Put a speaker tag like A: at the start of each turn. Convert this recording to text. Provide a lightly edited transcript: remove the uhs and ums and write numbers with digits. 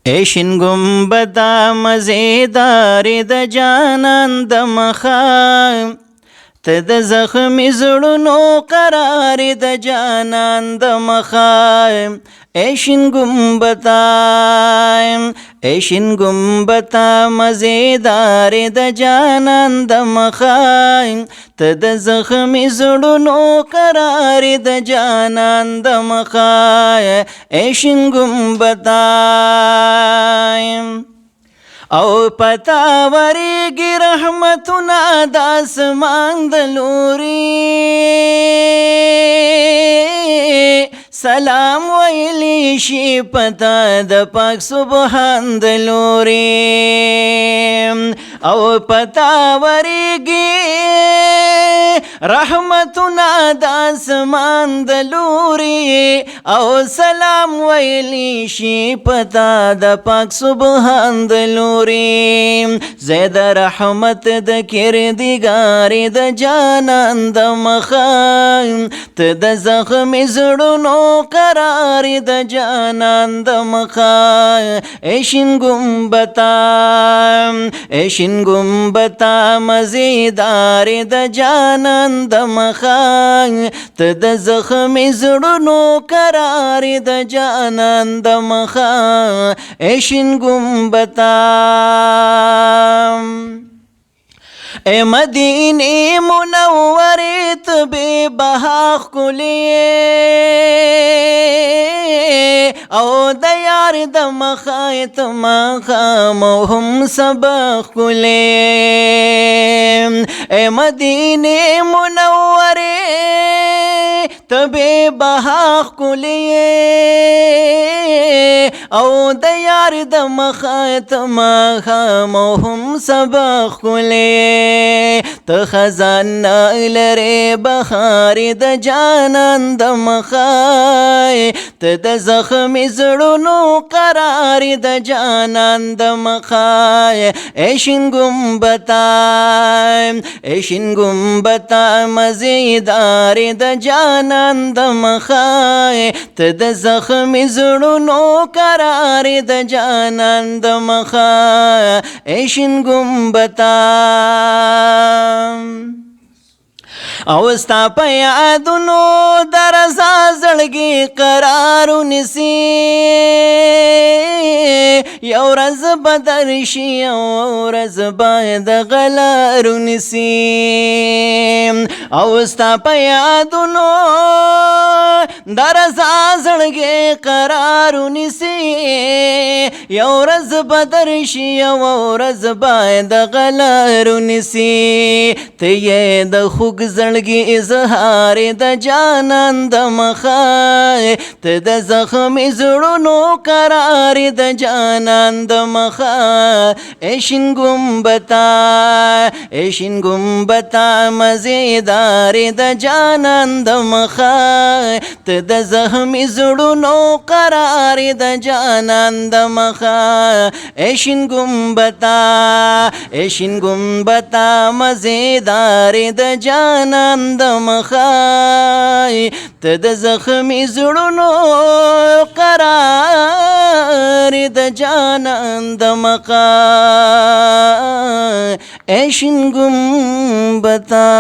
A: ایشن گنبدا مزیدار د جانان د مخام ته د زخمی زړونو قرار د جانان د مخام ایشن گنبدا مزیدار د جانان د مخام ته د زخمی زړونو قرار د جانان د مخام ایشن گنبدا او پتا وریږي رحمتونه د اسمان د لوري سلام ویلی شي پتا د پاک سبحان د لوري او پتا وریږي رحمتونه د اسمان د لوري او سلام ویلی شي پتا د پاک سبحان د لوري زید رحمت د کردګار د جانان د مخام ته د زخمی زړونو قرار د جانان د مخام ایشن گنبدا مزیدار د جانان د مخام ته د زخمی زړونو قرار د جانان د مخام ایشن گنبدا اے مدینی منوری تبی بہا خلیے او د یار د مخایت مخام هم سبخ خلیے اے مدینی منوری تبی بہا خلیے او د یار د مخایت مخام هم سبخ خلیے ته خزانه لرې بخار د جانان د مخای ته د زخمی زړونو قرار د جانان د مخای ایشن گنبدا مزیدار د جانان د مخای ته د زخمی زړونو قرار د جانان د مخای ایشن گنبدا او ستا په یادونو درزا زړګي قرار ونیسي یو ورځ به درشي یو ورځ باید غلار ونیسي او ستا په یادونو درزا زړګي قرار ونیسي یو ورځ به درشي یو ورځ باید غلار ونیسي ته یې د خوږ زړګي اظهار د جانان د مخای ته د زخمی زړونو قرار د جانان د مخای ایشن گنبدا مزیدار د جانان د مخای ته د زخمی زړونو قرار د جانان د مخای ایشن گنبدا مزیدار د جانان د مخای ته د زخمی زړونو قرار د جانان د مخای ایشن گنبدا